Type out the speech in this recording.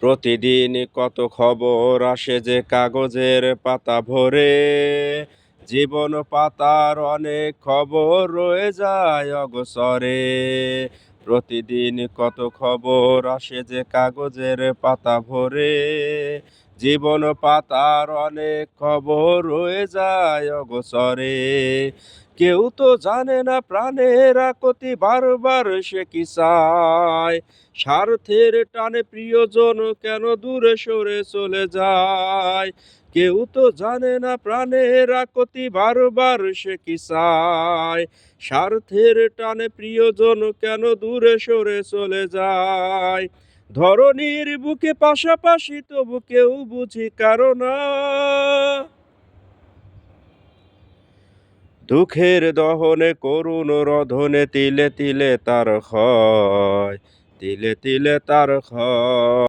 প্রতিদিন কত খবর আসে যে কাগজের পাতা ভরে, জীবন পাতার অনেক খবর রয়ে যায় অগোচরে। প্রতিদিন কত খবর আসে যে কাগজের পাতা ভরে, জীবন পাতার অনেক খবর রয়ে যায় অগোচরে। কেউ তো জানে না প্রাণের আকুতি, বারবার সে কি চায়, স্বার্থের টানে প্রিয়জন কেন দূরে সরে চলে যায়। কেউ তো জানে না প্রাণের আকুতি, বারবার সে কি চায়, স্বার্থের টানে প্রিয়জন কেন দূরে সরে চলে যায়। ধরনীর বুকে পাশাপাশি তবু কেউ বুঝি কারো না, দুঃখের দহনে করুণ রোদনে তিলে তিলে তার ক্ষয়, তিলে তিলে তার ক্ষয়।